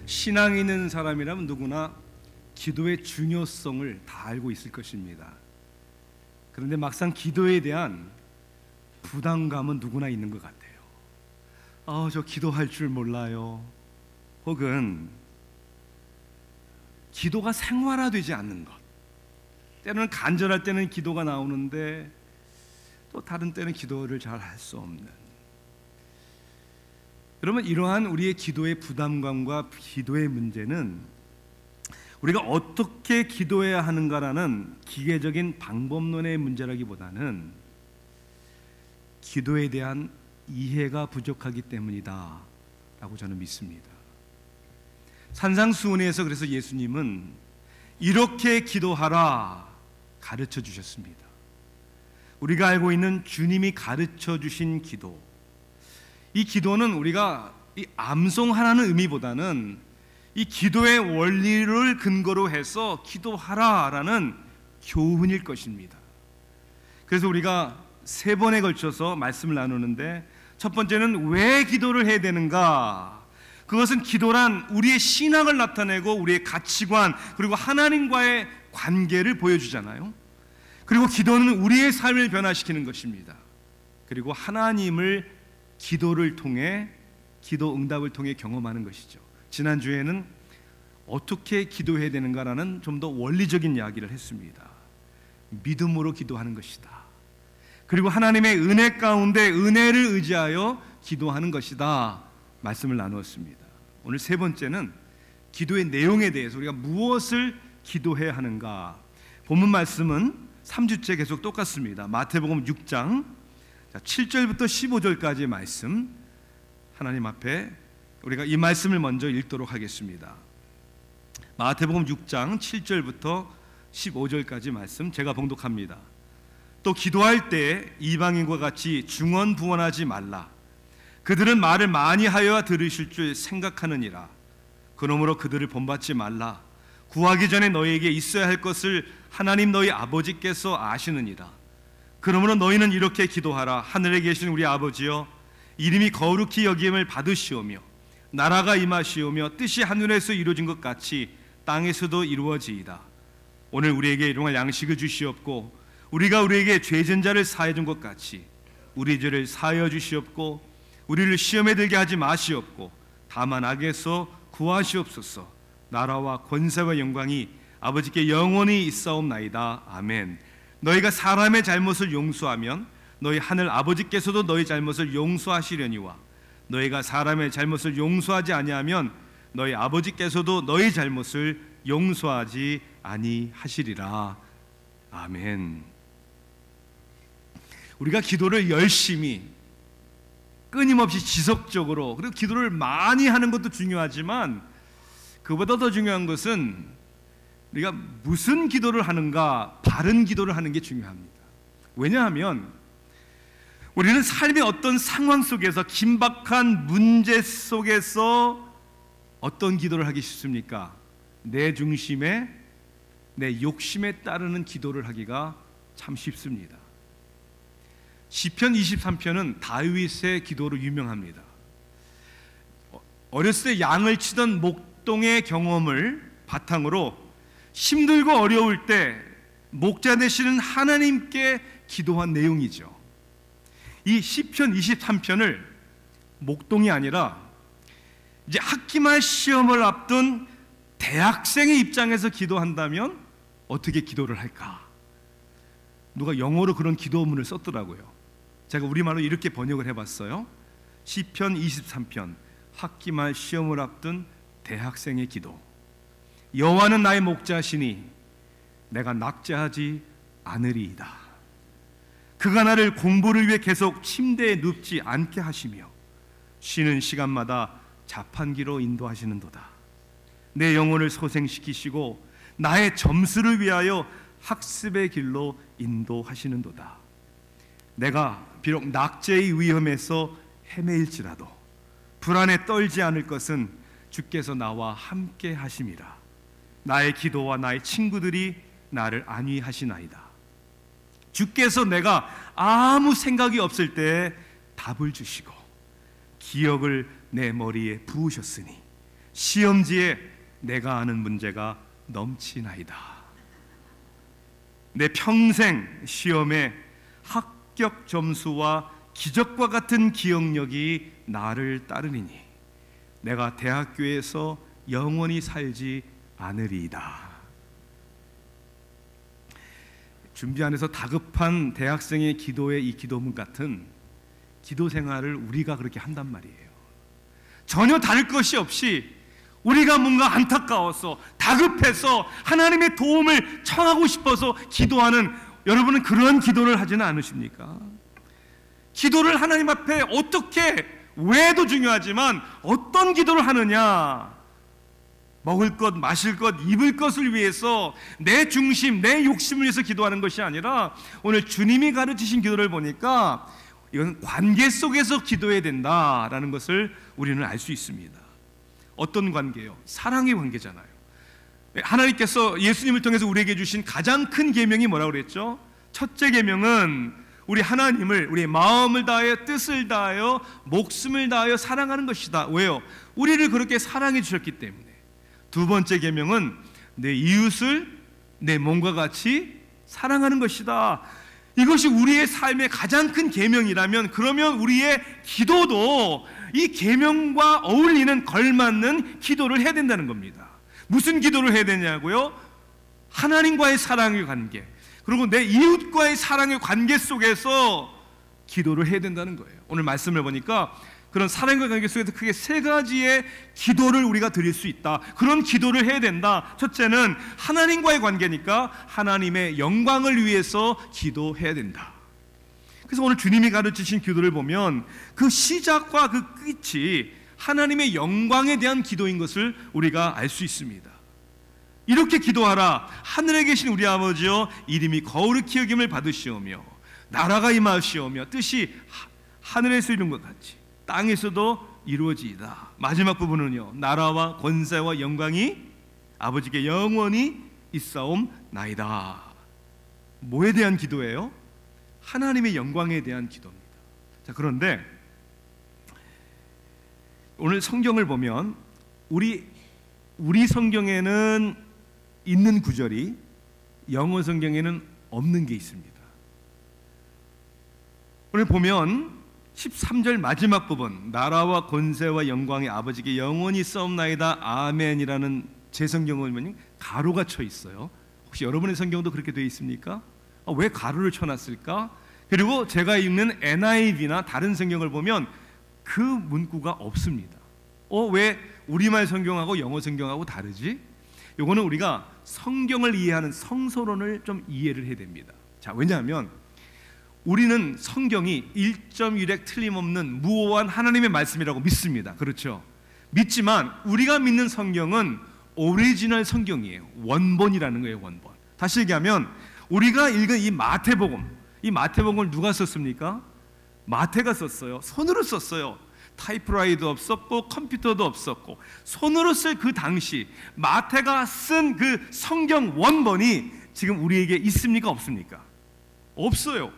신앙이 있는 사람이라면 누구나 기도의 중요성을 다 알고 있을 것입니다. 그런데 막상 기도에 대한 부담감은 누구나 있는 것 같아요. 저 기도할 줄 몰라요. 혹은 기도가 생활화되지 않는 것. 때로는 간절할 때는 기도가 나오는데 또 다른 때는 기도를 잘 할 수 없는. 그러면 이러한 우리의 기도의 부담감과 기도의 문제는 우리가 어떻게 기도해야 하는가라는 기계적인 방법론의 문제라기보다는 기도에 대한 이해가 부족하기 때문이다 라고 저는 믿습니다. 산상수훈에서 그래서 예수님은 이렇게 기도하라 가르쳐 주셨습니다. 우리가 알고 있는 주님이 가르쳐 주신 기도, 이 기도는 우리가 이 암송하라는 의미보다는 이 기도의 원리를 근거로 해서 기도하라라는 교훈일 것입니다. 그래서 우리가 3번에 걸쳐서 말씀을 나누는데, 첫 번째는 왜 기도를 해야 되는가? 그것은 기도란 우리의 신앙을 나타내고 우리의 가치관 그리고 하나님과의 관계를 보여주잖아요. 그리고 기도는 우리의 삶을 변화시키는 것입니다. 그리고 하나님을 기도를 통해, 기도 응답을 통해 경험하는 것이죠. 지난주에는 어떻게 기도해야 되는가라는 좀 더 원리적인 이야기를 했습니다. 믿음으로 기도하는 것이다. 그리고 하나님의 은혜 가운데 은혜를 의지하여 기도하는 것이다 말씀을 나누었습니다. 오늘 3번째는 기도의 내용에 대해서 우리가 무엇을 기도해야 하는가. 본문 말씀은 3주째 계속 똑같습니다. 마태복음 6장 7절부터 15절까지의 말씀, 하나님 앞에 우리가 이 말씀을 먼저 읽도록 하겠습니다. 마태복음 6장 7절부터 15절까지 말씀 제가 봉독합니다. 또 기도할 때 이방인과 같이 중언부언하지 말라. 그들은 말을 많이 하여야 들으실 줄 생각하느니라. 그러므로 그들을 본받지 말라. 구하기 전에 너희에게 있어야 할 것을 하나님 너희 아버지께서 아시느니라. 그러므로 너희는 이렇게 기도하라. 하늘에 계신 우리 아버지여, 이름이 거룩히 여김을 받으시오며 나라가 임하시오며 뜻이 하늘에서 이루어진 것 같이 땅에서도 이루어지이다. 오늘 우리에게 일용할 양식을 주시옵고 우리가 우리에게 죄진 자를 사해 준 것 같이 우리 죄를 사하여 주시옵고 우리를 시험에 들게 하지 마시옵고 다만 악에서 구하시옵소서. 나라와 권세와 영광이 아버지께 영원히 있사옵나이다. 아멘. 너희가 사람의 잘못을 용서하면 너희 하늘 아버지께서도 너희 잘못을 용서하시려니와 너희가 사람의 잘못을 용서하지 아니하면 너희 아버지께서도 너희 잘못을 용서하지 아니하시리라. 아멘. 우리가 기도를 열심히 끊임없이 지속적으로, 그리고 기도를 많이 하는 것도 중요하지만 그보다 더 중요한 것은 우리가 무슨 기도를 하는가, 바른 기도를 하는 게 중요합니다. 왜냐하면 우리는 삶의 어떤 상황 속에서, 긴박한 문제 속에서 어떤 기도를 하기 쉽습니까? 내 중심에, 내 욕심에 따르는 기도를 하기가 참 쉽습니다. 시편 23편은 다윗의 기도로 유명합니다. 어렸을 때 양을 치던 목동의 경험을 바탕으로 힘들고 어려울 때 목자 되시는 하나님께 기도한 내용이죠. 이 시편 23편을 목동이 아니라 이제 학기말 시험을 앞둔 대학생의 입장에서 기도한다면 어떻게 기도를 할까? 누가 영어로 그런 기도문을 썼더라고요. 제가 우리말로 이렇게 번역을 해봤어요. 시편 23편, 학기말 시험을 앞둔 대학생의 기도. 여호와는 나의 목자시니 내가 낙제하지 않으리이다. 그가 나를 공부를 위해 계속 침대에 눕지 않게 하시며 쉬는 시간마다 자판기로 인도하시는도다. 내 영혼을 소생시키시고 나의 점수를 위하여 학습의 길로 인도하시는도다. 내가 비록 낙제의 위험에서 헤매일지라도 불안에 떨지 않을 것은 주께서 나와 함께 하심이라. 나의 기도와 나의 친구들이 나를 안위하시나이다. 주께서 내가 아무 생각이 없을 때 답을 주시고 기억을 내 머리에 부으셨으니 시험지에 내가 아는 문제가 넘치나이다. 내 평생 시험에 합격 점수와 기적과 같은 기억력이 나를 따르니니 내가 대학교에서 영원히 살지 않으리이다. 준비 안에서 다급한 대학생의 기도의 이 기도문 같은 기도 생활을 우리가 그렇게 한단 말이에요. 전혀 다를 것이 없이 우리가 뭔가 안타까워서 다급해서 하나님의 도움을 청하고 싶어서 기도하는, 여러분은 그런 기도를 하지는 않으십니까? 기도를 하나님 앞에 어떻게, 왜도 중요하지만 어떤 기도를 하느냐, 먹을 것, 마실 것, 입을 것을 위해서 내 중심, 내 욕심을 위해서 기도하는 것이 아니라 오늘 주님이 가르치신 기도를 보니까 이건 관계 속에서 기도해야 된다라는 것을 우리는 알 수 있습니다. 어떤 관계요? 사랑의 관계잖아요. 하나님께서 예수님을 통해서 우리에게 주신 가장 큰 계명이 뭐라고 그랬죠? 첫째 계명은 우리 하나님을 우리의 마음을 다하여 뜻을 다하여 목숨을 다하여 사랑하는 것이다. 왜요? 우리를 그렇게 사랑해 주셨기 때문에. 두 번째 계명은 내 이웃을 내 몸과 같이 사랑하는 것이다. 이것이 우리의 삶의 가장 큰 계명이라면, 그러면 우리의 기도도 이 계명과 어울리는, 걸맞는 기도를 해야 된다는 겁니다. 무슨 기도를 해야 되냐고요? 하나님과의 사랑의 관계, 그리고 내 이웃과의 사랑의 관계 속에서 기도를 해야 된다는 거예요. 오늘 말씀을 보니까 그런 사랑과 관계 속에서 크게 세 가지의 기도를 우리가 드릴 수 있다. 그런 기도를 해야 된다. 첫째는 하나님과의 관계니까 하나님의 영광을 위해서 기도해야 된다. 그래서 오늘 주님이 가르치신 기도를 보면 그 시작과 그 끝이 하나님의 영광에 대한 기도인 것을 우리가 알 수 있습니다. 이렇게 기도하라. 하늘에 계신 우리 아버지여, 이름이 거룩히 여김을 받으시오며 나라가 임하시오며 뜻이 하늘에서 이룬 것 같이 땅에서도 이루어지이다. 마지막 부분은요, 나라와 권세와 영광이 아버지께 영원히 있사옵나이다. 뭐에 대한 기도예요? 하나님의 영광에 대한 기도입니다. 자, 그런데 오늘 성경을 보면 우리 성경에는 있는 구절이 영어 성경에는 없는 게 있습니다. 오늘 보면 13절 마지막 부분, 나라와 권세와 영광이 아버지께 영원히 있사옵나이다 아멘이라는 제 성경을 보면 가로가 쳐 있어요. 혹시 여러분의 성경도 그렇게 되어 있습니까? 왜 가로를 쳐놨을까? 그리고 제가 읽는 NIV나 다른 성경을 보면 그 문구가 없습니다. 왜 우리말 성경하고 영어 성경하고 다르지? 요거는 우리가 성경을 이해하는 성서론을 좀 이해를 해야 됩니다. 자, 왜냐하면 우리는 성경이 1.1획 틀림없는 무오한 하나님의 말씀이라고 믿습니다. 그렇죠? 믿지만 우리가 믿는 성경은 오리지널 성경이에요. 원본이라는 거예요. 원본. 다시 얘기하면 우리가 읽은 이 마태복음을 누가 썼습니까? 마태가 썼어요. 손으로 썼어요. 타이프라이터도 없었고 컴퓨터도 없었고 손으로 쓸 그 당시 마태가 쓴 그 성경 원본이 지금 우리에게 있습니까? 없습니까? 없어요.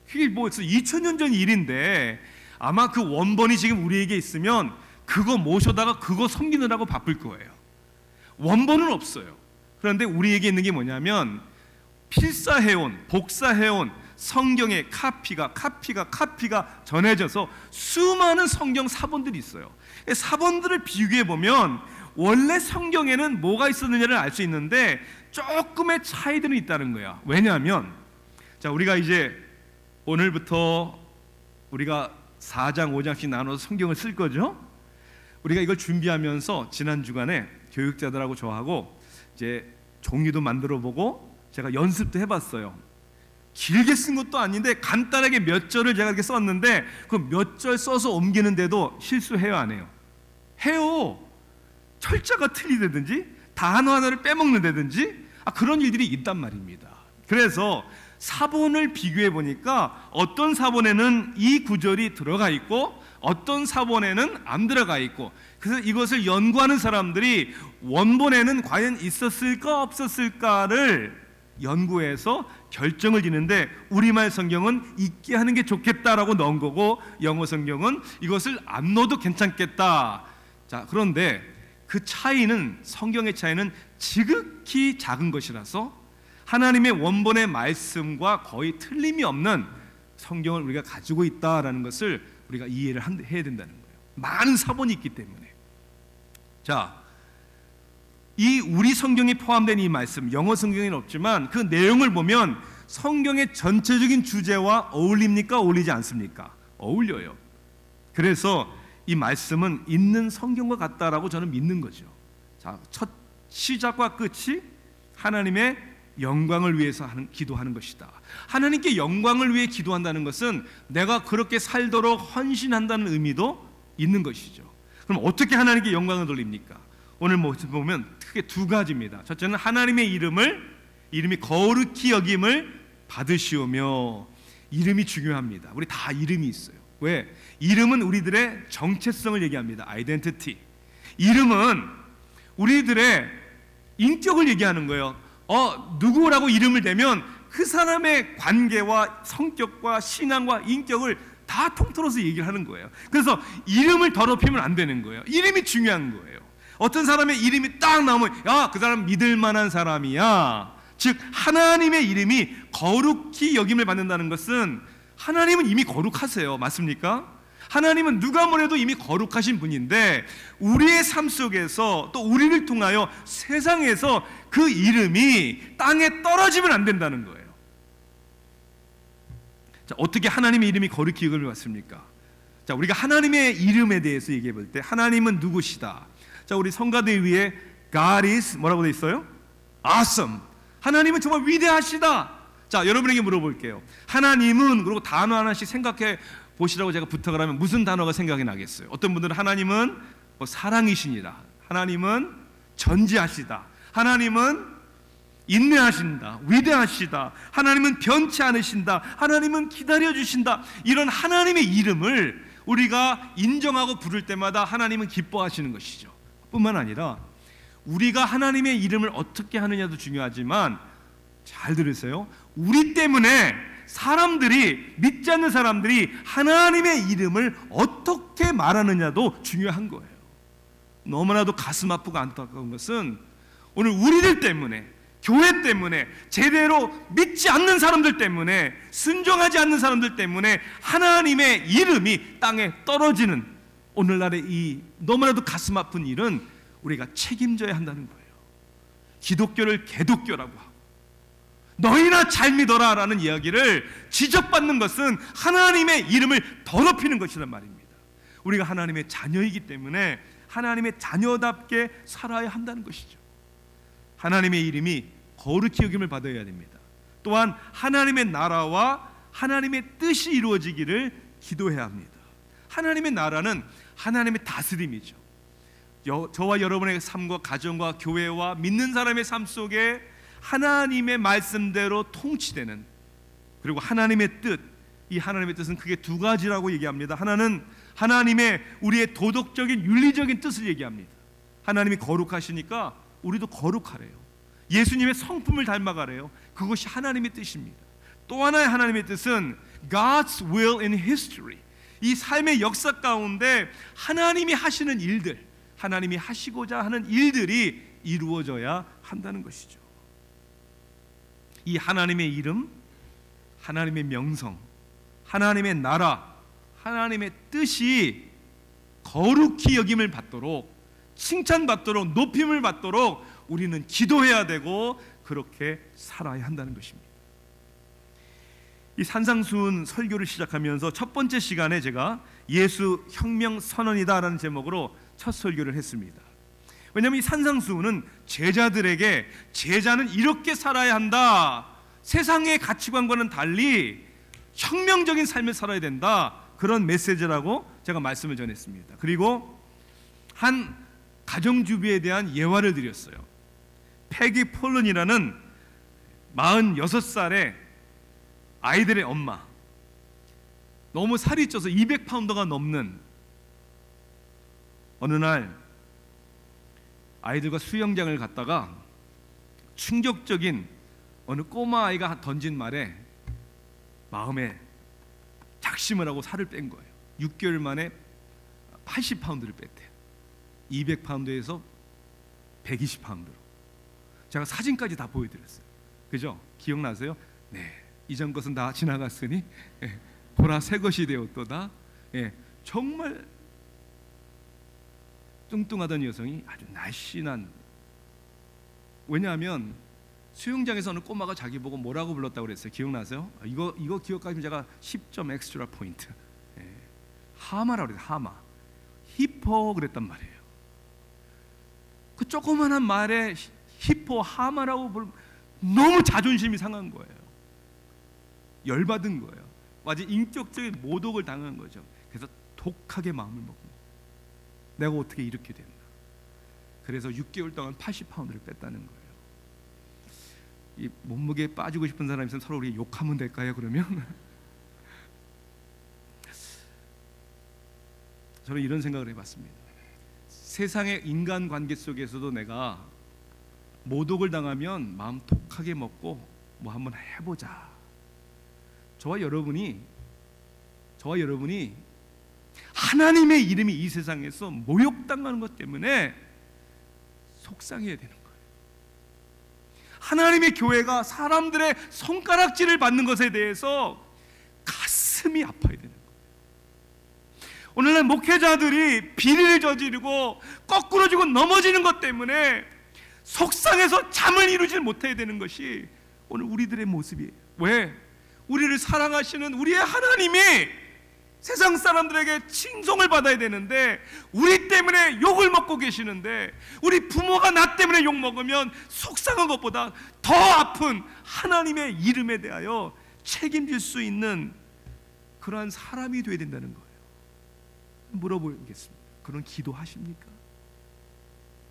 그게 2000년 전 일인데 아마 그 원본이 지금 우리에게 있으면 그거 모셔다가 그거 섬기느라고 바쁠 거예요. 원본은 없어요. 그런데 우리에게 있는 게 뭐냐면 필사해온, 복사해온 성경의 카피가 전해져서 수많은 성경 사본들이 있어요. 사본들을 비교해 보면 원래 성경에는 뭐가 있었느냐를 알 수 있는데 조금의 차이들은 있다는 거야. 왜냐하면 자, 우리가 이제 오늘부터 우리가 4장 5장씩 나눠서 성경을 쓸 거죠. 우리가 이걸 준비하면서 지난 주간에 교육자들하고 저하고 이제 종이도 만들어 보고 제가 연습도 해봤어요. 길게 쓴 것도 아닌데 간단하게 몇 절을 제가 이렇게 썼는데 그 몇 절 써서 옮기는데도 실수해요, 안 해요? 해요. 철자가 틀리다든지 단어 하나를 빼먹는다든지 그런 일들이 있단 말입니다. 그래서 사본을 비교해 보니까 어떤 사본에는 이 구절이 들어가 있고 어떤 사본에는 안 들어가 있고, 그래서 이것을 연구하는 사람들이 원본에는 과연 있었을까 없었을까를 연구해서 결정을 짓는데 우리말 성경은 있게 하는 게 좋겠다라고 넣은 거고 영어 성경은 이것을 안 넣어도 괜찮겠다. 자, 그런데 그 차이는, 성경의 차이는 지극히 작은 것이라서 하나님의 원본의 말씀과 거의 틀림이 없는 성경을 우리가 가지고 있다라는 것을 우리가 이해를 해야 된다는 거예요. 많은 사본이 있기 때문에. 자, 이 우리 성경이 포함된 이 말씀, 영어 성경에는 없지만 그 내용을 보면 성경의 전체적인 주제와 어울립니까? 어울리지 않습니까? 어울려요. 그래서 이 말씀은 있는 성경과 같다라고 저는 믿는 거죠. 자, 첫 시작과 끝이 하나님의 영광을 위해서 기도하는 것이다. 하나님께 영광을 위해 기도한다는 것은 내가 그렇게 살도록 헌신한다는 의미도 있는 것이죠. 그럼 어떻게 하나님께 영광을 돌립니까? 오늘 보면 크게 두 가지입니다. 첫째는 하나님의 이름이 거룩히 여김을 받으시오며. 이름이 중요합니다. 우리 다 이름이 있어요. 왜? 이름은 우리들의 정체성을 얘기합니다. 아이덴티티. 이름은 우리들의 인격을 얘기하는 거예요. 누구라고 이름을 대면 그 사람의 관계와 성격과 신앙과 인격을 다 통틀어서 얘기를 하는 거예요. 그래서 이름을 더럽히면 안 되는 거예요. 이름이 중요한 거예요. 어떤 사람의 이름이 딱 나오면 야, 그 사람 믿을 만한 사람이야. 즉 하나님의 이름이 거룩히 여김을 받는다는 것은 하나님은 이미 거룩하세요. 맞습니까? 하나님은 누가 뭐래도 이미 거룩하신 분인데 우리의 삶 속에서 또 우리를 통하여 세상에서 그 이름이 땅에 떨어지면 안 된다는 거예요. 자, 어떻게 하나님의 이름이 거룩히 여김을 받습니까? 자, 우리가 하나님의 이름에 대해서 얘기해 볼 때 하나님은 누구시다. 자, 우리 성가대 위에 God is 뭐라고 돼 있어요? Awesome. 하나님은 정말 위대하시다. 자, 여러분에게 물어볼게요. 하나님은, 그리고 단어 하나씩 생각해 보시라고 제가 부탁을 하면 무슨 단어가 생각이 나겠어요? 어떤 분들은 하나님은 사랑이시니라, 하나님은 전지하시다, 하나님은 인내하신다, 위대하시다, 하나님은 변치 않으신다, 하나님은 기다려주신다. 이런 하나님의 이름을 우리가 인정하고 부를 때마다 하나님은 기뻐하시는 것이죠. 뿐만 아니라 우리가 하나님의 이름을 어떻게 하느냐도 중요하지만, 잘 들으세요, 우리 때문에 사람들이, 믿지 않는 사람들이 하나님의 이름을 어떻게 말하느냐도 중요한 거예요. 너무나도 가슴 아프고 안타까운 것은 오늘 우리들 때문에, 교회 때문에, 제대로 믿지 않는 사람들 때문에, 순종하지 않는 사람들 때문에 하나님의 이름이 땅에 떨어지는 오늘날의 이 너무나도 가슴 아픈 일은 우리가 책임져야 한다는 거예요. 기독교를 개독교라고 하고 너희나 잘 믿어라 라는 이야기를 지적받는 것은 하나님의 이름을 더럽히는 것이란 말입니다. 우리가 하나님의 자녀이기 때문에 하나님의 자녀답게 살아야 한다는 것이죠. 하나님의 이름이 거룩히 여김을 받아야 됩니다. 또한 하나님의 나라와 하나님의 뜻이 이루어지기를 기도해야 합니다. 하나님의 나라는 하나님의 다스림이죠. 저와 여러분의 삶과 가정과 교회와 믿는 사람의 삶 속에 하나님의 말씀대로 통치되는, 그리고 하나님의 뜻, 이 하나님의 뜻은 크게 두 가지라고 얘기합니다. 하나는 하나님의 우리의 도덕적인 윤리적인 뜻을 얘기합니다. 하나님이 거룩하시니까 우리도 거룩하래요. 예수님의 성품을 닮아가래요. 그것이 하나님의 뜻입니다. 또 하나의 하나님의 뜻은 God's will in history, 이 삶의 역사 가운데 하나님이 하시는 일들, 하나님이 하시고자 하는 일들이 이루어져야 한다는 것이죠. 이 하나님의 이름, 하나님의 명성, 하나님의 나라, 하나님의 뜻이 거룩히 여김을 받도록, 칭찬받도록, 높임을 받도록 우리는 기도해야 되고 그렇게 살아야 한다는 것입니다. 이 산상수훈 설교를 시작하면서 첫 번째 시간에 제가 예수 혁명 선언이다라는 제목으로 첫 설교를 했습니다. 왜냐하면 이 산상수훈은 제자들에게 제자는 이렇게 살아야 한다, 세상의 가치관과는 달리 혁명적인 삶을 살아야 된다, 그런 메시지라고 제가 말씀을 전했습니다. 그리고 한 가정주부에 대한 예화를 드렸어요. 패기 폴런이라는 46살의 아이들의 엄마, 너무 살이 쪄서 200파운드가 넘는, 어느 날 아이들과 수영장을 갔다가 충격적인 어느 꼬마 아이가 던진 말에 마음에 작심을 하고 살을 뺀 거예요. 6개월 만에 80파운드를 뺐대요. 200파운드에서 120파운드로. 제가 사진까지 다 보여드렸어요. 그죠? 기억나세요? 네, 이전 것은 다 지나갔으니 보라 새 것이 되었도다. 정말 뚱뚱하던 여성이 아주 날씬한, 왜냐하면 수영장에서 어느 꼬마가 자기 보고 뭐라고 불렀다고 그랬어요. 기억나세요? 이거 기억하시면 제가 10점 엑스트라 포인트. 하마라고 그랬어요. 하마, 히포 그랬단 말이에요. 그 조그만한 말에 히포, 하마라고 부르면 너무 자존심이 상한 거예요. 열받은 거예요. 완전 인격적인 모독을 당한 거죠. 그래서 독하게 마음을 먹고, 내가 어떻게 이렇게 됐나. 그래서 6개월 동안 80파운드를 뺐다는 거예요. 이 몸무게에 빠지고 싶은 사람이 있으면 서로 우리 욕하면 될까요? 그러면 저는 이런 생각을 해봤습니다. 세상의 인간관계 속에서도 내가 모독을 당하면 마음 독하게 먹고 뭐 한번 해보자. 저와 여러분이 하나님의 이름이 이 세상에서 모욕당하는 것 때문에 속상해야 되는 거예요. 하나님의 교회가 사람들의 손가락질을 받는 것에 대해서 가슴이 아파야 되는 거예요. 오늘날 목회자들이 비리를 저지르고 거꾸로 지고 넘어지는 것 때문에 속상해서 잠을 이루지 못해야 되는 것이 오늘 우리들의 모습이에요. 왜? 우리를 사랑하시는 우리의 하나님이 세상 사람들에게 칭송을 받아야 되는데 우리 때문에 욕을 먹고 계시는데, 우리 부모가 나 때문에 욕 먹으면 속상한 것보다 더 아픈 하나님의 이름에 대하여 책임질 수 있는 그러한 사람이 되어야 된다는 거예요. 물어보겠습니다. 그런 기도하십니까?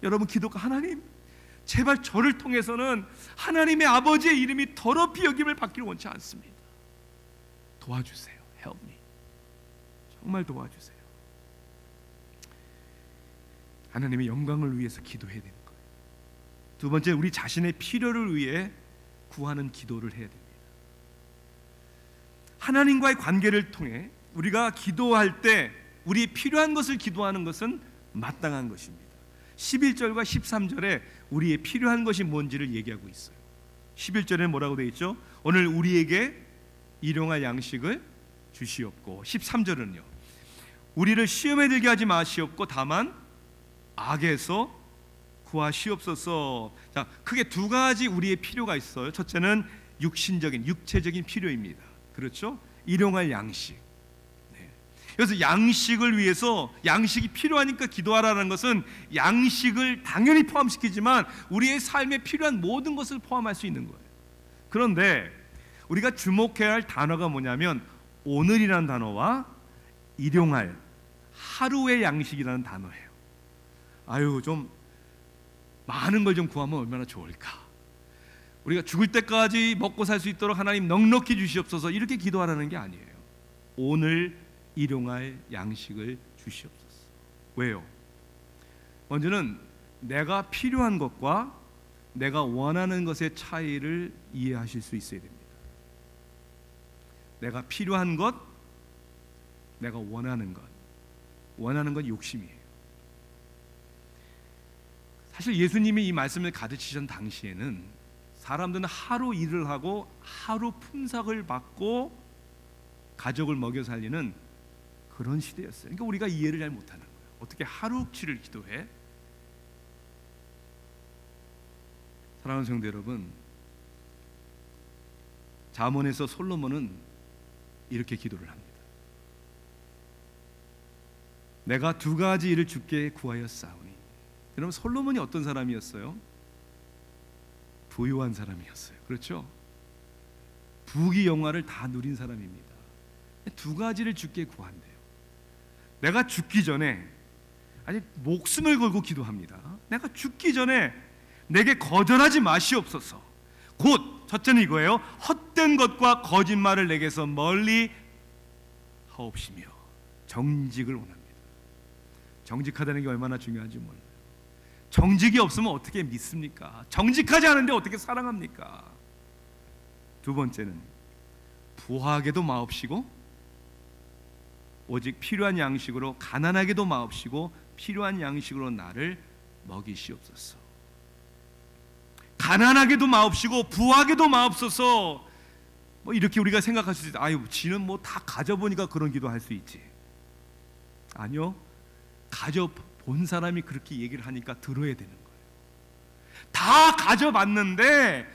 여러분, 기도가 하나님 제발 저를 통해서는 하나님의 아버지의 이름이 더럽히 여김을 받기를 원치 않습니다. 도와주세요. Help me. 정말 도와주세요. 하나님의 영광을 위해서 기도해야 되는 거예요. 두 번째, 우리 자신의 필요를 위해 구하는 기도를 해야 됩니다. 하나님과의 관계를 통해 우리가 기도할 때 우리의 필요한 것을 기도하는 것은 마땅한 것입니다. 11절과 13절에 우리의 필요한 것이 뭔지를 얘기하고 있어요. 11절에 뭐라고 되어 있죠? 오늘 우리에게 일용할 양식을 주시옵고, 13절은요, 우리를 시험에 들게 하지 마시옵고 다만 악에서 구하시옵소서. 자, 크게 두 가지 우리의 필요가 있어요. 첫째는 육신적인, 육체적인 필요입니다. 그렇죠? 일용할 양식. 그래서 양식을 위해서, 양식이 필요하니까 기도하라는 것은 양식을 당연히 포함시키지만 우리의 삶에 필요한 모든 것을 포함할 수 있는 거예요. 그런데 우리가 주목해야 할 단어가 뭐냐면 오늘이라는 단어와 일용할, 하루의 양식이라는 단어예요. 아유, 좀 많은 걸 좀 구하면 얼마나 좋을까. 우리가 죽을 때까지 먹고 살 수 있도록 하나님 넉넉히 주시옵소서, 이렇게 기도하라는 게 아니에요. 오늘 일용할 양식을 주시옵소서. 왜요? 먼저는 내가 필요한 것과 내가 원하는 것의 차이를 이해하실 수 있어야 됩니다. 내가 필요한 것, 내가 원하는 것. 원하는 건 욕심이에요. 사실 예수님이 이 말씀을 가르치신 당시에는 사람들은 하루 일을 하고 하루 품삯을 받고 가족을 먹여 살리는 그런 시대였어요. 그러니까 우리가 이해를 잘 못하는 거예요. 어떻게 하루치를 기도해? 사랑하는 성도 여러분, 잠언에서 솔로몬은 이렇게 기도를 합니다. 내가 두 가지 일을 주께 구하였사오니. 여러분, 솔로몬이 어떤 사람이었어요? 부유한 사람이었어요. 그렇죠? 부귀 영화를 다 누린 사람입니다. 두 가지를 주께 구한대요. 내가 죽기 전에, 아니 목숨을 걸고 기도합니다. 내가 죽기 전에 내게 거절하지 마시옵소서. 곧 첫째는 이거예요. 헛된 것과 거짓말을 내게서 멀리 하옵시며 정직을 원합니다. 정직하다는 게 얼마나 중요한지 몰라요. 정직이 없으면 어떻게 믿습니까? 정직하지 않은데 어떻게 사랑합니까? 두 번째는 부하게도 마옵시고 오직 필요한 양식으로, 가난하게도 마옵시고 필요한 양식으로 나를 먹이시옵소서. 가난하게도 마옵시고 부하게도 마옵소서. 뭐 이렇게 우리가 생각할 수 있어요. 아유, 지는 뭐 다 가져보니까 그런 기도할 수 있지. 아니요, 가져본 사람이 그렇게 얘기를 하니까 들어야 되는 거예요. 다 가져봤는데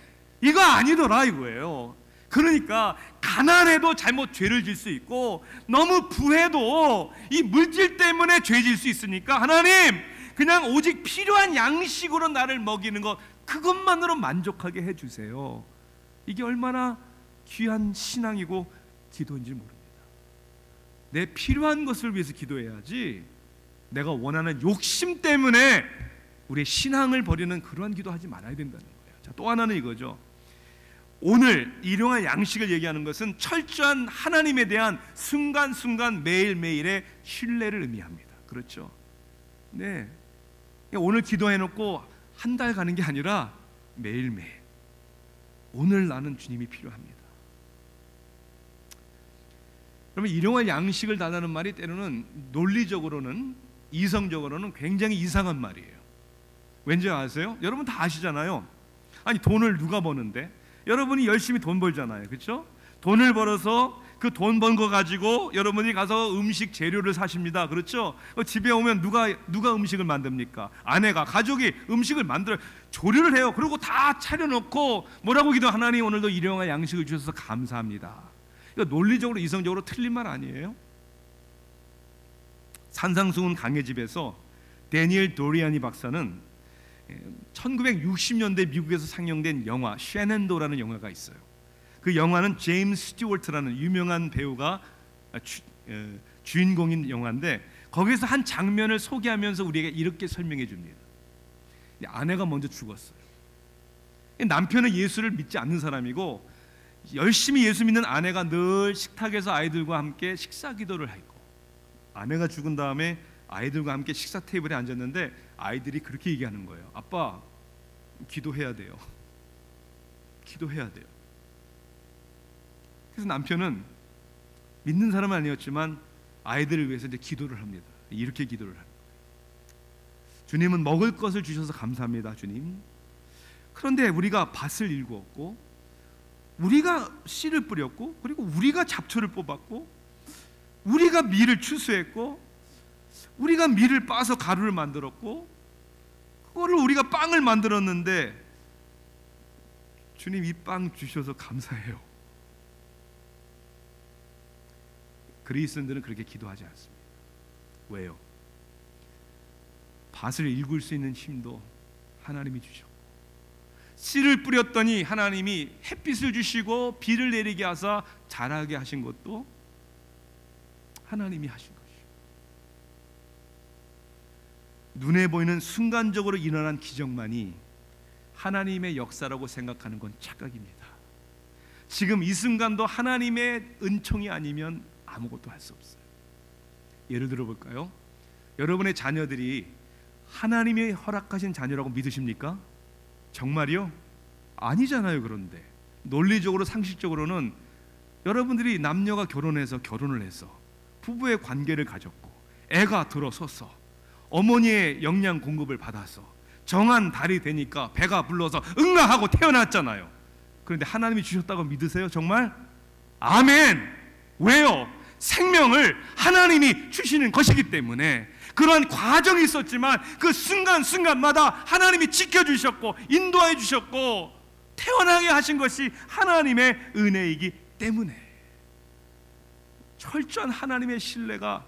이거 아니더라 이거예요. 그러니까 가난해도 잘못 죄를 질 수 있고, 너무 부해도 이 물질 때문에 죄 질 수 있으니까 하나님, 그냥 오직 필요한 양식으로 나를 먹이는 것, 그것만으로 만족하게 해주세요. 이게 얼마나 귀한 신앙이고 기도인지 모릅니다. 내 필요한 것을 위해서 기도해야지, 내가 원하는 욕심 때문에 우리의 신앙을 버리는 그러한 기도하지 말아야 된다는 거예요. 자, 또 하나는 이거죠. 오늘 일용할 양식을 얘기하는 것은 철저한 하나님에 대한 순간순간 매일매일의 신뢰를 의미합니다. 그렇죠? 네. 오늘 기도해놓고 한 달 가는 게 아니라 매일매일 오늘 나는 주님이 필요합니다. 그러면 일용할 양식을 달라는 말이 때로는 논리적으로는, 이성적으로는 굉장히 이상한 말이에요. 왠지 아세요? 여러분 다 아시잖아요. 아니, 돈을 누가 버는데? 여러분이 열심히 돈 벌잖아요, 그렇죠? 돈을 벌어서 그 돈 번 거 가지고 여러분이 가서 음식 재료를 사십니다, 그렇죠? 집에 오면 누가 음식을 만듭니까? 아내가, 가족이 음식을 만들어 조리를 해요. 그리고 다 차려놓고 뭐라고 기도? 하나님, 오늘도 일용할 양식을 주셔서 감사합니다. 이거 논리적으로, 이성적으로 틀린 말 아니에요? 산상수훈 강해집에서 데니엘 도리아니 박사는 1960년대 미국에서 상영된 영화 셰넨도라는 영화가 있어요. 그 영화는 제임스 스튜어트라는 유명한 배우가 주인공인 영화인데, 거기서 한 장면을 소개하면서 우리에게 이렇게 설명해 줍니다. 아내가 먼저 죽었어요. 남편은 예수를 믿지 않는 사람이고, 열심히 예수 믿는 아내가 늘 식탁에서 아이들과 함께 식사 기도를 했고, 아내가 죽은 다음에 아이들과 함께 식사 테이블에 앉았는데 아이들이 그렇게 얘기하는 거예요. 아빠, 기도해야 돼요. 기도해야 돼요. 그래서 남편은 믿는 사람은 아니었지만 아이들을 위해서 이제 기도를 합니다. 이렇게 기도를 합니다. 주님은 먹을 것을 주셔서 감사합니다, 주님. 그런데 우리가 밭을 일구었고, 우리가 씨를 뿌렸고, 그리고 우리가 잡초를 뽑았고, 우리가 밀을 추수했고, 우리가 밀을 빻아서 가루를 만들었고, 그거를 우리가 빵을 만들었는데 주님, 이 빵 주셔서 감사해요. 그리스도인들은 그렇게 기도하지 않습니다. 왜요? 밭을 일굴 수 있는 힘도 하나님이 주셨고, 씨를 뿌렸더니 하나님이 햇빛을 주시고 비를 내리게 하사 자라게 하신 것도 하나님이 하신 것이죠. 눈에 보이는 순간적으로 일어난 기적만이 하나님의 역사라고 생각하는 건 착각입니다. 지금 이 순간도 하나님의 은총이 아니면 아무것도 할 수 없어요. 예를 들어 볼까요? 여러분의 자녀들이 하나님이 허락하신 자녀라고 믿으십니까? 정말이요? 아니잖아요. 그런데 논리적으로, 상식적으로는 여러분들이 남녀가 결혼을 해서 부부의 관계를 가졌고, 애가 들어서서 어머니의 영양 공급을 받아서 정한 달이 되니까 배가 불러서 응아하고 태어났잖아요. 그런데 하나님이 주셨다고 믿으세요? 정말? 아멘. 왜요? 생명을 하나님이 주시는 것이기 때문에. 그러한 과정이 있었지만 그 순간순간마다 하나님이 지켜주셨고 인도해 주셨고 태어나게 하신 것이 하나님의 은혜이기 때문에 철저한 하나님의 신뢰가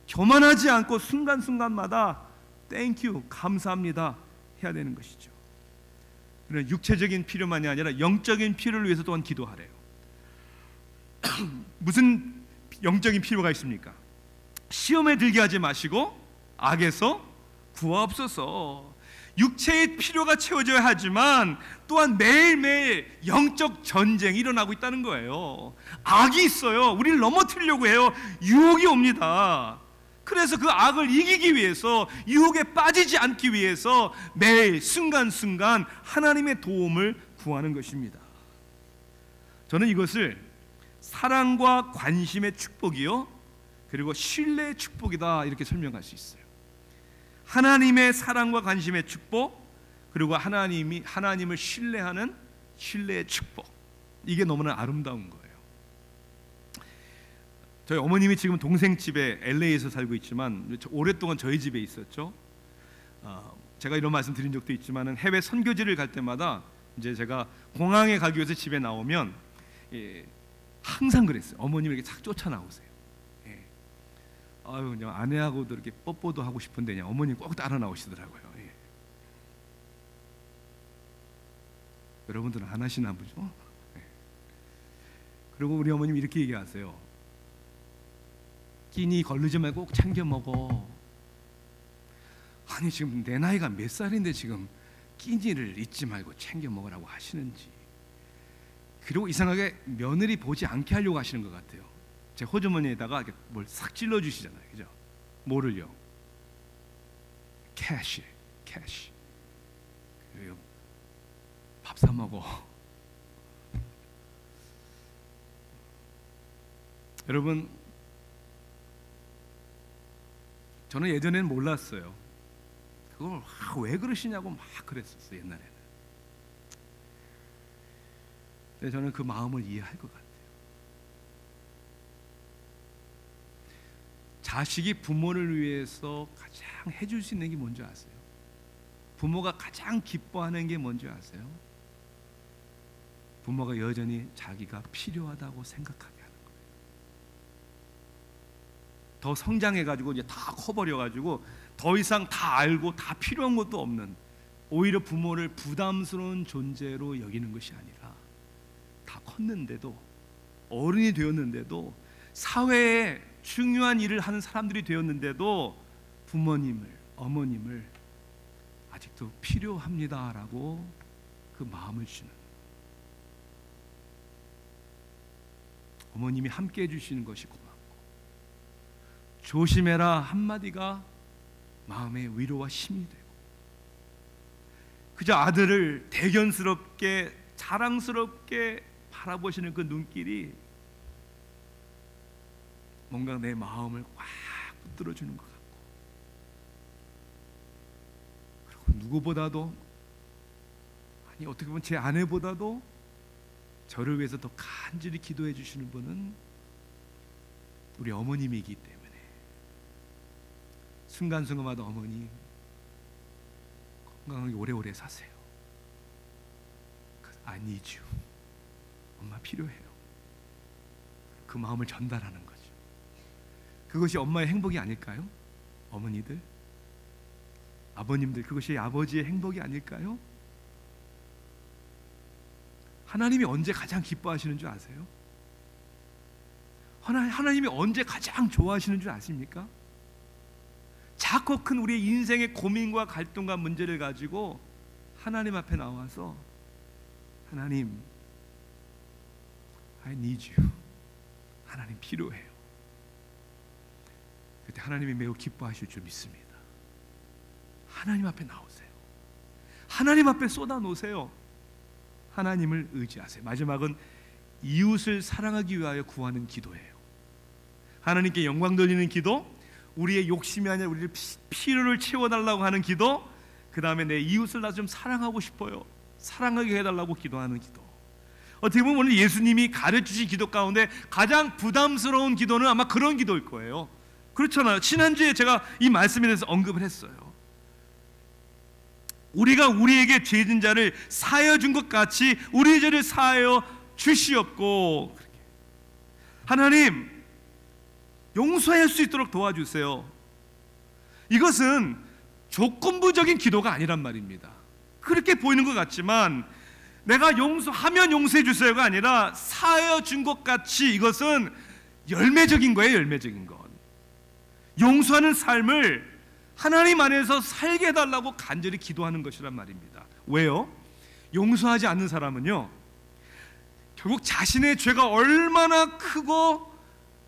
교만하지 않고 순간순간마다 땡큐, 감사합니다 해야 되는 것이죠. 그런 육체적인 필요만이 아니라 영적인 필요를 위해서 또한 기도하래요. 무슨 영적인 필요가 있습니까? 시험에 들게 하지 마시고 악에서 구하옵소서. 육체의 필요가 채워져야 하지만 또한 매일매일 영적 전쟁이 일어나고 있다는 거예요. 악이 있어요. 우리를 넘어뜨리려고 해요. 유혹이 옵니다. 그래서 그 악을 이기기 위해서, 유혹에 빠지지 않기 위해서 매일 순간순간 하나님의 도움을 구하는 것입니다. 저는 이것을 사랑과 관심의 축복이요, 그리고 신뢰의 축복이다, 이렇게 설명할 수 있어요. 하나님의 사랑과 관심의 축복, 그리고 하나님을 신뢰하는 신뢰의 축복, 이게 너무나 아름다운 거예요. 저희 어머님이 지금 동생 집에 LA에서 살고 있지만 오랫동안 저희 집에 있었죠. 제가 이런 말씀 드린 적도 있지만은 해외 선교지를 갈 때마다 이제 제가 공항에 가기 위해서 집에 나오면 항상 그랬어요. 어머님이 이렇게 착 쫓아 나오세요. 아유, 그냥 아내하고도 이렇게 뽀뽀도 하고 싶은데 그냥 어머님 꼭 따라 나오시더라고요. 여러분들은 안 하시나 보죠? 그리고 우리 어머님 이렇게 얘기하세요. 끼니 걸르지 말고 꼭 챙겨 먹어. 아니, 지금 내 나이가 몇 살인데 지금 끼니를 잊지 말고 챙겨 먹으라고 하시는지. 그리고 이상하게 며느리 보지 않게 하려고 하시는 것 같아요. 제 호주머니에다가 뭘 싹 찔러 주시잖아요, 그죠? 뭐를요? 캐시. 그래요. 밥 사 먹어. 여러분, 저는 예전에는 몰랐어요. 그걸 왜 그러시냐고 막 그랬었어요, 옛날에는. 근데 저는 그 마음을 이해할 것 같아요. 자식이 부모를 위해서 가장 해줄 수 있는 게 뭔지 아세요? 부모가 가장 기뻐하는 게 뭔지 아세요? 부모가 여전히 자기가 필요하다고 생각하게 하는 거예요. 더 성장해가지고 이제 다 커버려가지고 더 이상 다 알고 다 필요한 것도 없는, 오히려 부모를 부담스러운 존재로 여기는 것이 아니라 다 컸는데도, 어른이 되었는데도, 사회에 중요한 일을 하는 사람들이 되었는데도 부모님을, 어머님을 아직도 필요합니다라고 그 마음을 주는, 어머님이 함께 해주시는 것이 고맙고, 조심해라 한마디가 마음의 위로와 힘이 되고, 그저 아들을 대견스럽게 자랑스럽게 바라보시는 그 눈길이 뭔가 내 마음을 꽉 붙들어주는 것 같고, 그리고 누구보다도, 아니 어떻게 보면 제 아내보다도 저를 위해서 더 간절히 기도해 주시는 분은 우리 어머님이기 때문에 순간순간마다 어머니 건강하게 오래오래 사세요. I need you. 엄마 필요해요. 그 마음을 전달하는 거죠. 그것이 엄마의 행복이 아닐까요? 어머니들, 아버님들, 그것이 아버지의 행복이 아닐까요? 하나님이 언제 가장 기뻐하시는 줄 아세요? 하나님이 언제 가장 좋아하시는 줄 아십니까? 작고 큰 우리의 인생의 고민과 갈등과 문제를 가지고 하나님 앞에 나와서, 하나님, I need you. 하나님 필요해요. 그때 하나님이 매우 기뻐하실 줄 믿습니다. 하나님 앞에 나오세요. 하나님 앞에 쏟아 놓으세요. 하나님을 의지하세요. 마지막은 이웃을 사랑하기 위하여 구하는 기도예요. 하나님께 영광 돌리는 기도, 우리의 욕심이 아니라 우리의 필요를 채워달라고 하는 기도, 그 다음에 내 이웃을 나 좀 사랑하고 싶어요, 사랑하게 해달라고 기도하는 기도. 어떻게 보면 오늘 예수님이 가르치신 기도 가운데 가장 부담스러운 기도는 아마 그런 기도일 거예요. 그렇잖아요. 지난주에 제가 이 말씀에 대해서 언급을 했어요. 우리가 우리에게 죄진 자를 사하여 준 것 같이 우리의 죄를 사하여 주시옵고, 하나님 용서할 수 있도록 도와주세요. 이것은 조건부적인 기도가 아니란 말입니다. 그렇게 보이는 것 같지만 내가 용서하면 용서해 주세요가 아니라 사하여 준 것 같이, 이것은 열매적인 거예요. 열매적인 것. 용서하는 삶을 하나님 안에서 살게 해달라고 간절히 기도하는 것이란 말입니다. 왜요? 용서하지 않는 사람은요, 결국 자신의 죄가 얼마나 크고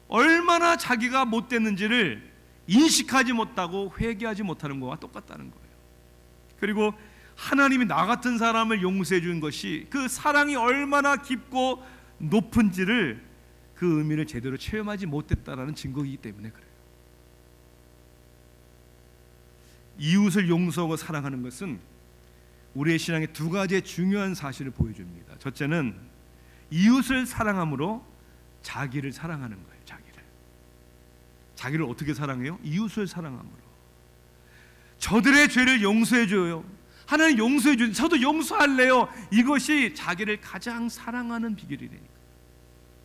얼마나 자기가 못됐는지를 인식하지 못하고 회개하지 못하는 것과 똑같다는 거예요. 그리고 하나님이 나 같은 사람을 용서해 준 것이 그 사랑이 얼마나 깊고 높은지를, 그 의미를 제대로 체험하지 못했다라는 증거이기 때문에 그래요. 이웃을 용서하고 사랑하는 것은 우리의 신앙의 두 가지의 중요한 사실을 보여줍니다. 첫째는 이웃을 사랑함으로 자기를 사랑하는 거예요. 자기를 어떻게 사랑해요? 이웃을 사랑함으로. 저들의 죄를 용서해 줘요. 하나님 용서해 주세요. 저도 용서할래요. 이것이 자기를 가장 사랑하는 비결이라니까.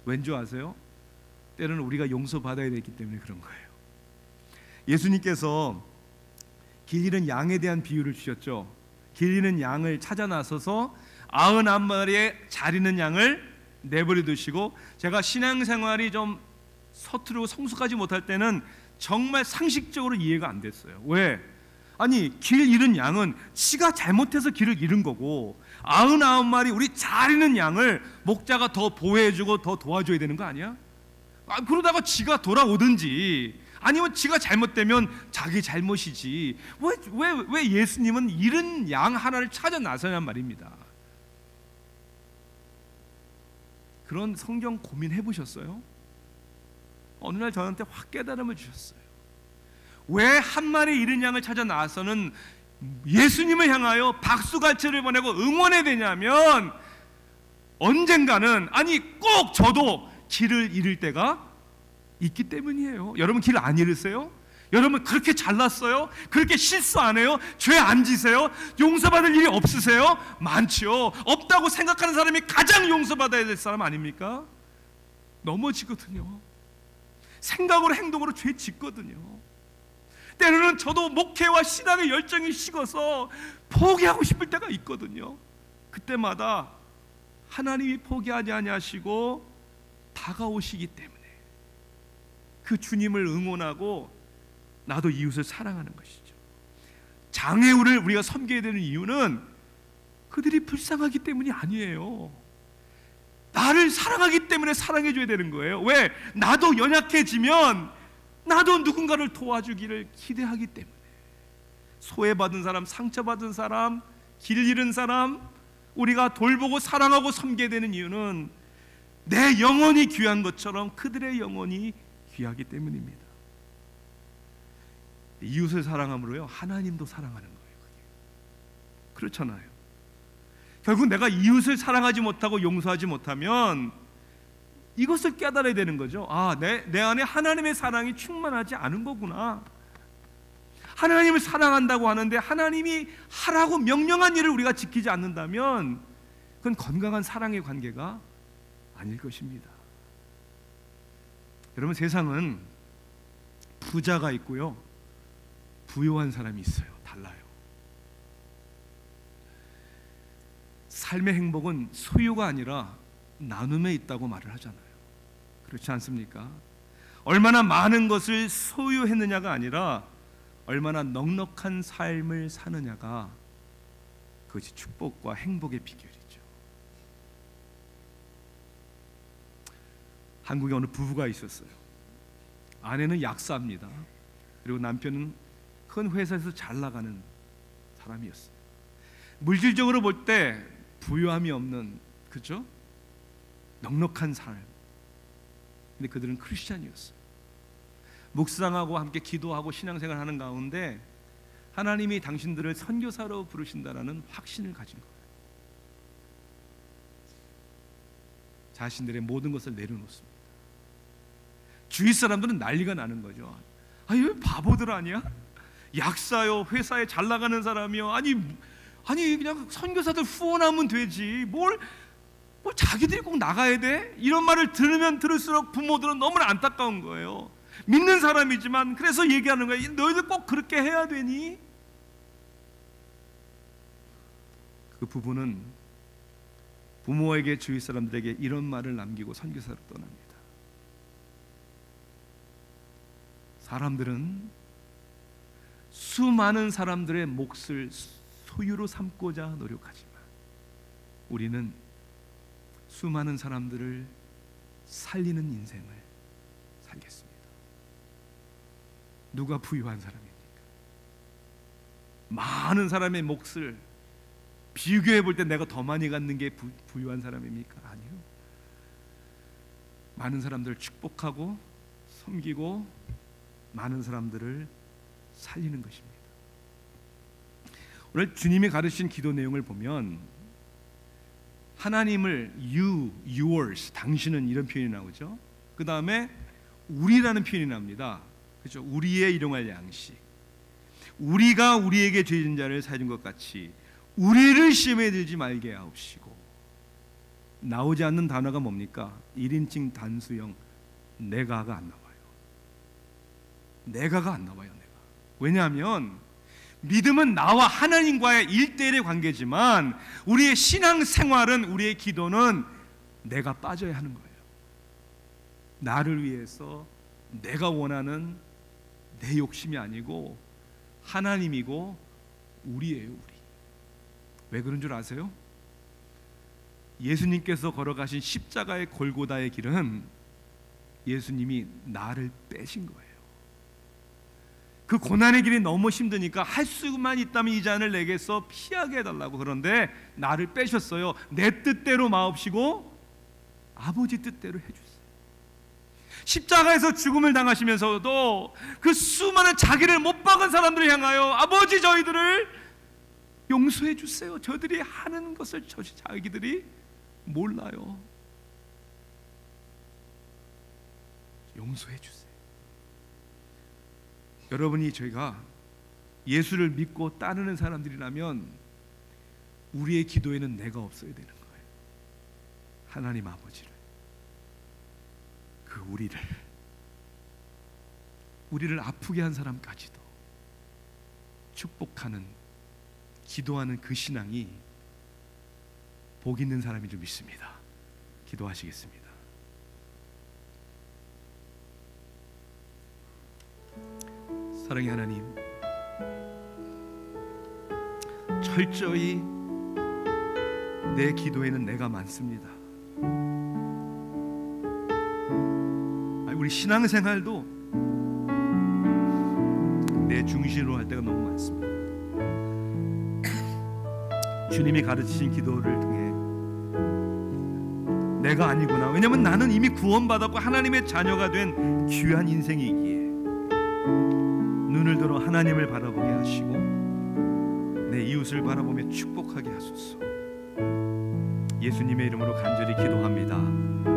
왠지 아세요? 때로는 우리가 용서받아야 되기 때문에 그런 거예요. 예수님께서 길 잃은 양에 대한 비유를 주셨죠. 길 잃은 양을 찾아 나서서 99마리의 잘 있는 양을 내버려 두시고, 제가 신앙생활이 좀 서투르고 성숙하지 못할 때는 정말 상식적으로 이해가 안 됐어요. 왜? 아니, 길 잃은 양은 지가 잘못해서 길을 잃은 거고 99마리 우리 잘 있는 양을 목자가 더 보호해주고 더 도와줘야 되는 거 아니야? 그러다가 지가 돌아오든지 아니면 지가 잘못되면 자기 잘못이지. 왜 예수님은 잃은 양 하나를 찾아 나서냔 말입니다. 그런 성경 고민해 보셨어요? 어느 날 저한테 확 깨달음을 주셨어요. 왜 한 마리 잃은 양을 찾아 나서는 예수님을 향하여 박수갈채를 보내고 응원해야 되냐면, 언젠가는, 아니 꼭 저도 길을 잃을 때가 있기 때문이에요. 여러분 길 안 잃으세요? 여러분 그렇게 잘났어요? 그렇게 실수 안 해요? 죄 안 지세요? 용서받을 일이 없으세요? 많지요. 없다고 생각하는 사람이 가장 용서받아야 될 사람 아닙니까? 넘어지거든요. 생각으로 행동으로 죄 짓거든요. 때로는 저도 목회와 신앙의 열정이 식어서 포기하고 싶을 때가 있거든요. 그때마다 하나님이 포기하지 아니하시고 다가오시기 때문에 그 주님을 응원하고 나도 이웃을 사랑하는 것이죠. 장애우를 우리가 섬겨야 되는 이유는 그들이 불쌍하기 때문이 아니에요. 나를 사랑하기 때문에 사랑해줘야 되는 거예요. 왜? 나도 연약해지면 나도 누군가를 도와주기를 기대하기 때문에. 소외받은 사람, 상처받은 사람, 길 잃은 사람 우리가 돌보고 사랑하고 섬겨야 되는 이유는 내 영혼이 귀한 것처럼 그들의 영혼이 귀하기 때문입니다. 이웃을 사랑함으로요 하나님도 사랑하는 거예요. 그렇잖아요. 결국 내가 이웃을 사랑하지 못하고 용서하지 못하면 이것을 깨달아야 되는 거죠. 내 안에 하나님의 사랑이 충만하지 않은 거구나. 하나님을 사랑한다고 하는데 하나님이 하라고 명령한 일을 우리가 지키지 않는다면 그건 건강한 사랑의 관계가 아닐 것입니다. 여러분, 세상은 부자가 있고요 부유한 사람이 있어요. 달라요. 삶의 행복은 소유가 아니라 나눔에 있다고 말을 하잖아요. 그렇지 않습니까? 얼마나 많은 것을 소유했느냐가 아니라 얼마나 넉넉한 삶을 사느냐가 그것이 축복과 행복의 비결이죠. 한국에 어느 부부가 있었어요. 아내는 약사입니다. 그리고 남편은 큰 회사에서 잘 나가는 사람이었어요. 물질적으로 볼 때 부유함이 없는, 그죠? 넉넉한 삶. 근데 그들은 크리스찬이었어요. 묵상하고 함께 기도하고 신앙생활 하는 가운데 하나님이 당신들을 선교사로 부르신다라는 확신을 가진 거예요. 자신들의 모든 것을 내려놓습니다. 주위 사람들은 난리가 나는 거죠. 왜 바보들 아니야? 약사요, 회사에 잘 나가는 사람이요. 아니 그냥 선교사들 후원하면 되지. 뭘 자기들이 꼭 나가야 돼? 이런 말을 들으면 들을수록 부모들은 너무나 안타까운 거예요. 믿는 사람이지만 그래서 얘기하는 거예요. 너희들 꼭 그렇게 해야 되니? 그 부부는 부모에게, 주위 사람들에게 이런 말을 남기고 선교사로 떠납니다. 사람들은 수많은 사람들의 몫을 소유로 삼고자 노력하지만 우리는 수많은 사람들을 살리는 인생을 살겠습니다. 누가 부유한 사람입니까? 많은 사람의 몫을 비교해 볼 때 내가 더 많이 갖는 게 부유한 사람입니까? 아니요. 많은 사람들을 축복하고 섬기고 많은 사람들을 살리는 것입니다. 오늘 주님이 가르치신 기도 내용을 보면 하나님을 you, yours, 당신은 이런 표현이 나오죠. 그 다음에 우리라는 표현이 납니다. 그렇죠? 우리의 일용할 양식. 우리가 우리에게 죄진 자를 사준 것 같이 우리를 시험에 들지 말게 하옵시고. 나오지 않는 단어가 뭡니까? 1인칭 단수형 내가가 안 나와요. 내가가 안 나와요. 내가. 왜냐하면 믿음은 나와 하나님과의 1대1의 관계지만 우리의 신앙생활은, 우리의 기도는 내가 빠져야 하는 거예요. 나를 위해서 내가 원하는 내 욕심이 아니고 하나님이고 우리예요. 우리. 왜 그런 줄 아세요? 예수님께서 걸어가신 십자가의 골고다의 길은 예수님이 나를 빼신 거예요. 그 고난의 길이 너무 힘드니까 할 수만 있다면 이 잔을 내게서 피하게 해달라고. 그런데 나를 빼셨어요. 내 뜻대로 마옵시고 아버지 뜻대로 해주세요. 십자가에서 죽음을 당하시면서도 그 수많은 자기를 못 박은 사람들을 향하여 아버지 저희들을 용서해 주세요. 저들이 하는 것을 자기들이 몰라요. 용서해 주세요. 여러분이 저희가 예수를 믿고 따르는 사람들이라면 우리의 기도에는 내가 없어야 되는 거예요. 하나님 아버지를, 그 우리를 아프게 한 사람까지도 축복하는, 기도하는 그 신앙이 복 있는 사람인 줄 믿습니다. 기도하시겠습니다. 사랑의 하나님, 철저히 내 기도에는 내가 많습니다. 우리 신앙생활도 내 중심으로 할 때가 너무 많습니다. 주님이 가르치신 기도를 통해 내가 아니구나, 왜냐하면 나는 이미 구원받았고 하나님의 자녀가 된 귀한 인생이기에 눈을 들어 하나님을 바라보게 하시고 내 이웃을 바라보며 축복하게 하소서. 예수님의 이름으로 간절히 기도합니다.